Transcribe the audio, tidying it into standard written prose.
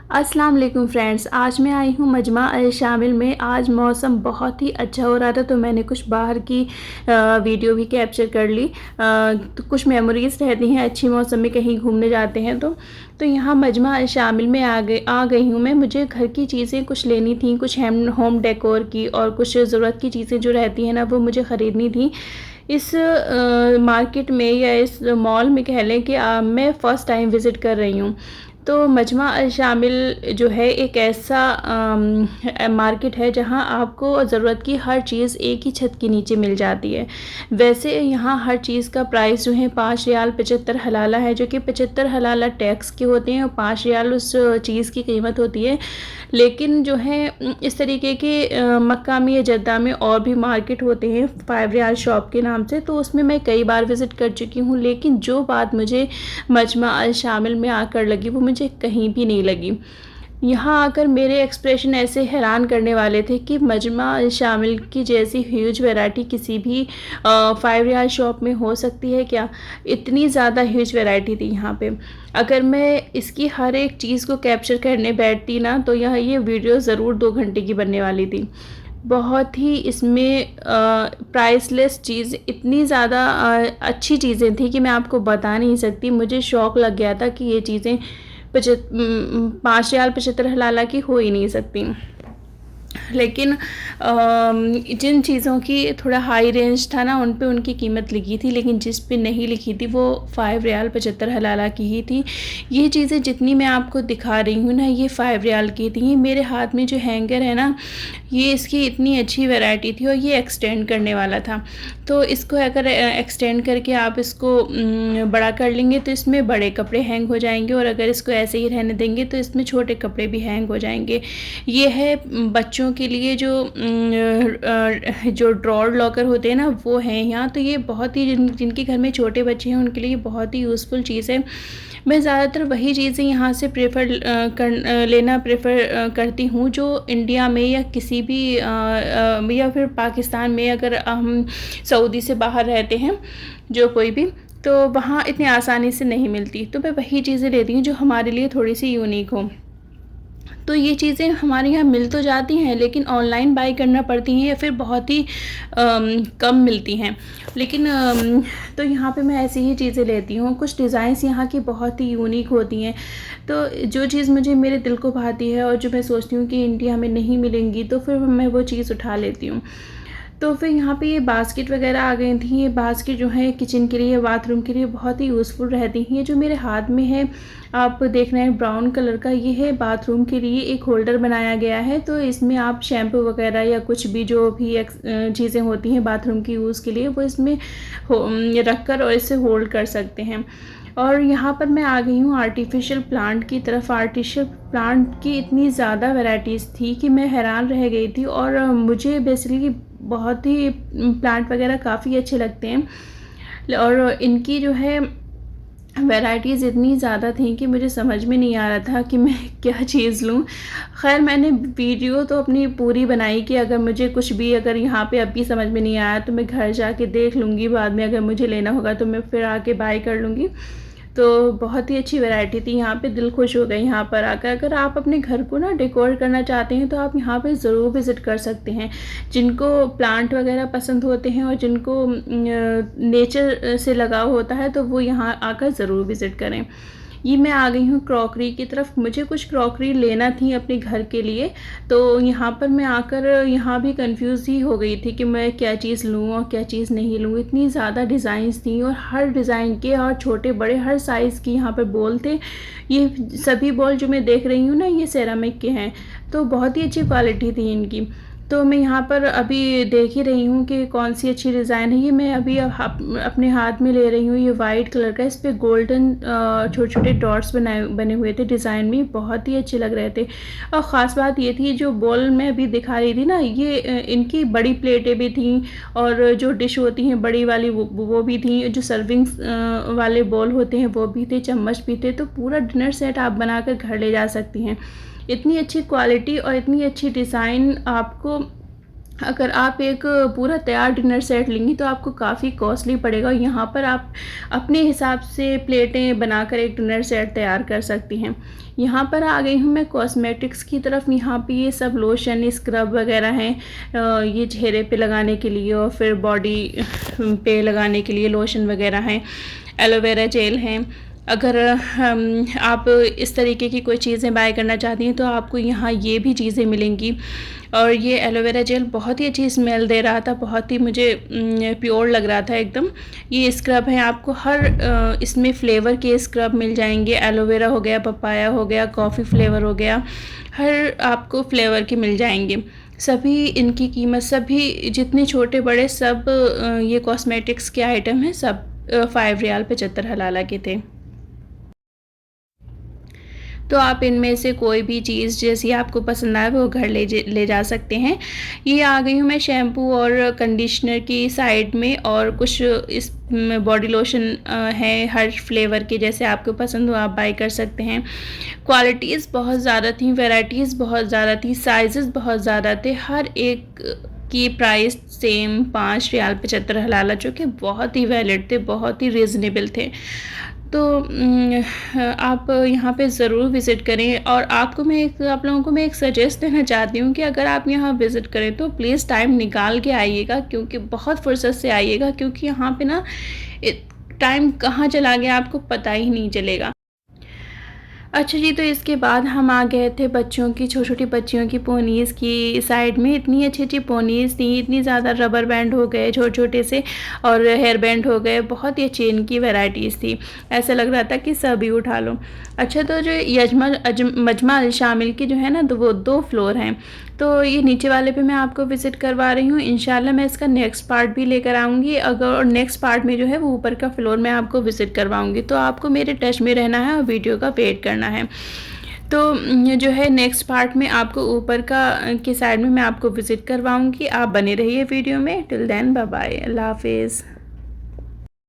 अस्सलाम वालेकुम फ्रेंड्स, आज मैं आई हूँ मजमा अल शामिल में। आज मौसम बहुत ही अच्छा हो रहा था तो मैंने कुछ बाहर की वीडियो भी कैप्चर कर ली। तो कुछ मेमोरीज़ रहती हैं अच्छी मौसम में कहीं घूमने जाते हैं तो यहाँ मजमा अल शामिल में आ गई हूँ मैं। मुझे घर की चीज़ें कुछ लेनी थी, कुछ होम डेकोर की और कुछ ज़रूरत की चीज़ें जो रहती हैं ना वो मुझे ख़रीदनी थी। इस मार्केट में या इस मॉल में कह लें कि मैं फ़र्स्ट टाइम विज़िट कर रही हूँ। तो मजमा अल शामिल जो है एक ऐसा मार्केट है जहां आपको ज़रूरत की हर चीज़ एक ही छत के नीचे मिल जाती है। वैसे यहाँ हर चीज़ का प्राइस जो है 5 रियाल 75 हलाला है, जो कि 75 हलाला टैक्स के होते हैं और 5 रियाल उस चीज़ की कीमत होती है। लेकिन जो है इस तरीके के मक्का में या जद्दा में और भी मार्केट होते हैं 5 रियाल शॉप के नाम से, तो उसमें मैं कई बार विज़िट कर चुकी हूँ। लेकिन जो बात मुझे मजमा अल शामिल में आकर लगी वो मुझे कहीं भी नहीं लगी। यहाँ आकर मेरे एक्सप्रेशन ऐसे हैरान करने वाले थे कि मजमा अल शामिल की जैसी ह्यूज वैरायटी किसी भी 5 रियाल शॉप में हो सकती है क्या? इतनी ज़्यादा ह्यूज वैरायटी थी यहाँ पे। अगर मैं इसकी हर एक चीज़ को कैप्चर करने बैठती ना तो ये वीडियो ज़रूर 2 घंटे की बनने वाली थी। बहुत ही इसमें प्राइसलेस चीज़, इतनी ज़्यादा अच्छी चीज़ें थी कि मैं आपको बता नहीं सकती। मुझे शौक़ लग गया था कि ये चीज़ें 5 रियाल 75 हलाला की हो ही नहीं सकती। लेकिन जिन चीज़ों की थोड़ा हाई रेंज था ना उन पे उनकी कीमत लिखी थी, लेकिन जिस पे नहीं लिखी थी वो 5 रियाल 75 हलाला की ही थी। ये चीज़ें जितनी मैं आपको दिखा रही हूँ ना ये 5 रियाल की थी। मेरे हाथ में जो हैंगर है ना ये इसकी इतनी अच्छी वैरायटी थी और ये एक्सटेंड करने वाला था। तो इसको अगर एक्सटेंड करके आप इसको बड़ा कर लेंगे तो इसमें बड़े कपड़े हैंग हो जाएंगे, और अगर इसको ऐसे ही रहने देंगे तो इसमें छोटे कपड़े भी हैंग हो जाएंगे। ये है बच्चों के लिए जो ड्रॉर लॉकर होते हैं ना वो हैं यहाँ। तो ये बहुत ही जिनके घर में छोटे बच्चे हैं उनके लिए बहुत ही यूज़फुल चीज़ है। मैं ज़्यादातर वही चीज़ें यहाँ से लेना प्रेफर करती हूँ जो इंडिया में या किसी भी या फिर पाकिस्तान में, अगर हम सऊदी से बाहर रहते हैं जो कोई भी, तो वहाँ इतनी आसानी से नहीं मिलती। तो मैं वही चीज़ें लेती हूँ जो हमारे लिए थोड़ी सी यूनिक हो। तो ये चीज़ें हमारे यहाँ मिल तो जाती हैं लेकिन ऑनलाइन बाई करना पड़ती हैं या फिर बहुत ही कम मिलती हैं। लेकिन तो यहाँ पे मैं ऐसी ही चीज़ें लेती हूँ। कुछ डिज़ाइंस यहाँ की बहुत ही यूनिक होती हैं, तो जो चीज़ मुझे मेरे दिल को भाती है और जो मैं सोचती हूँ कि इंडिया में नहीं मिलेंगी तो फिर मैं वो चीज़ उठा लेती हूँ। तो फिर यहाँ पे ये बास्केट वगैरह आ गई थी। ये बास्केट जो है किचन के लिए, बाथरूम के लिए बहुत ही यूज़फुल रहती हैं। ये जो मेरे हाथ में है आप देख रहे हैं ब्राउन कलर का, ये है बाथरूम के लिए एक होल्डर बनाया गया है। तो इसमें आप शैम्पू वगैरह या कुछ भी जो भी चीज़ें होती हैं बाथरूम की यूज़ के लिए वो इसमें रख कर और इसे होल्ड कर सकते हैं। और यहाँ पर मैं आ गई हूँ आर्टिफिशियल प्लांट की तरफ। आर्टिफिशियल प्लांट की इतनी ज़्यादा वैराइटीज़ थी कि मैं हैरान रह गई थी। और मुझे बेसिकली बहुत ही प्लांट वगैरह काफ़ी अच्छे लगते हैं और इनकी जो है वैराइटीज़ इतनी ज़्यादा थी कि मुझे समझ में नहीं आ रहा था कि मैं क्या चीज़ लूँ। खैर मैंने वीडियो तो अपनी पूरी बनाई कि अगर मुझे कुछ भी अगर यहाँ पे अभी समझ में नहीं आया तो मैं घर जाके देख लूँगी, बाद में अगर मुझे लेना होगा तो मैं फिर आके बाय कर लूँगी। तो बहुत ही अच्छी वैरायटी थी यहाँ पे, दिल खुश हो गई यहाँ पर आकर। अगर आप अपने घर को ना डेकोर करना चाहते हैं तो आप यहाँ पे ज़रूर विज़िट कर सकते हैं। जिनको प्लांट वगैरह पसंद होते हैं और जिनको नेचर से लगाव होता है तो वो यहाँ आकर ज़रूर विज़िट करें। ये मैं आ गई हूँ क्रॉकरी की तरफ। मुझे कुछ क्रॉकरी लेना थी अपने घर के लिए, तो यहाँ पर मैं आकर यहाँ भी कंफ्यूज ही हो गई थी कि मैं क्या चीज़ लूँ और क्या चीज़ नहीं लूँ। इतनी ज़्यादा डिज़ाइंस थी और हर डिज़ाइन के और छोटे बड़े हर साइज़ की यहाँ पर बॉल थे। ये सभी बॉल जो मैं देख रही हूँ ना ये सेरामिक के हैं, तो बहुत ही अच्छी क्वालिटी थी इनकी। तो मैं यहाँ पर अभी देख ही रही हूँ कि कौन सी अच्छी डिज़ाइन है। ये मैं अभी अपने हाथ में ले रही हूँ। ये वाइट कलर का, इस पे गोल्डन छोटे छोटे डॉट्स बने हुए थे डिज़ाइन में, बहुत ही अच्छे लग रहे थे। और ख़ास बात ये थी जो बॉल मैं अभी दिखा रही थी ना ये इनकी बड़ी प्लेटें भी थी और जो डिश होती हैं बड़ी वाली वो भी थी, जो सर्विंग्स वाले बॉल होते हैं वो भी थे, चम्मच भी थे। तो पूरा डिनर सेट आप बना कर घर ले जा सकती हैं। इतनी अच्छी क्वालिटी और इतनी अच्छी डिज़ाइन आपको अगर आप एक पूरा तैयार डिनर सेट लेंगी तो आपको काफ़ी कॉस्टली पड़ेगा। यहाँ पर आप अपने हिसाब से प्लेटें बनाकर एक डिनर सेट तैयार कर सकती हैं। यहाँ पर आ गई हूँ मैं कॉस्मेटिक्स की तरफ। यहाँ पे ये सब लोशन, स्क्रब वगैरह हैं, ये चेहरे पे लगाने के लिए और फिर बॉडी पे लगाने के लिए लोशन वगैरह हैं, एलोवेरा जेल हैं। अगर आप इस तरीके की कोई चीज़ें बाय करना चाहती हैं तो आपको यहाँ ये भी चीज़ें मिलेंगी। और ये एलोवेरा जेल बहुत ही अच्छी स्मेल दे रहा था, बहुत ही मुझे प्योर लग रहा था एकदम। ये स्क्रब है, आपको हर इसमें फ्लेवर के स्क्रब मिल जाएंगे। एलोवेरा हो गया, पपाया हो गया, कॉफ़ी फ्लेवर हो गया, हर आपको फ्लेवर के मिल जाएंगे। सभी इनकी कीमत, सभी जितने छोटे बड़े सब ये कॉस्मेटिक्स के आइटम हैं, सब 5 रियाल 75 हलाला के थे। तो आप इनमें से कोई भी चीज़ जैसी आपको पसंद आए वो घर ले जा सकते हैं। ये आ गई हूँ मैं शैम्पू और कंडीशनर की साइड में, और कुछ इस बॉडी लोशन है हर फ्लेवर के, जैसे आपको पसंद हो आप बाय कर सकते हैं। क्वालिटीज़ बहुत ज़्यादा थी, वैराइटीज़ बहुत ज़्यादा थी, साइज़ेस बहुत ज़्यादा थे। हर एक की प्राइस सेम 5 रियाल 75 हलाला, जो कि बहुत ही वैलिड थे, बहुत ही रीज़नेबल थे। तो आप यहाँ पे ज़रूर विज़िट करें। और आप लोगों को मैं एक सजेस्ट देना चाहती हूँ कि अगर आप यहाँ विज़िट करें तो प्लीज़ टाइम निकाल के आइएगा, क्योंकि बहुत फुर्सत से आइएगा, क्योंकि यहाँ पे ना टाइम कहाँ चला गया आपको पता ही नहीं चलेगा। अच्छा जी, तो इसके बाद हम आ गए थे बच्चों की, छोटी-छोटी बच्चियों की पोनीज़ की साइड में। इतनी अच्छी-अच्छी पोनीज़ थी, इतनी ज़्यादा रबर बैंड हो गए छोटे-छोटे से, और हेयर बैंड हो गए, बहुत ही अच्छी इनकी वैराइटीज़ थी। ऐसा लग रहा था कि सभी उठा लो। अच्छा, तो जो मजमा अल शामिल की जो है ना, तो वो 2 फ्लोर हैं। तो ये नीचे वाले पे मैं आपको विज़िट करवा रही हूँ। इंशाल्लाह मैं इसका नेक्स्ट पार्ट भी लेकर आऊँगी। अगर नेक्स्ट पार्ट में जो है वो ऊपर का फ्लोर मैं आपको विज़िट करवाऊँगी। तो आपको मेरे टच में रहना है और वीडियो का वेट करना है। तो जो है नेक्स्ट पार्ट में आपको ऊपर का की साइड में मैं आपको विज़िट करवाऊँगी। आप बने रहिए वीडियो में। टिल देन बाय बाय, अल्लाह हाफ़िज़।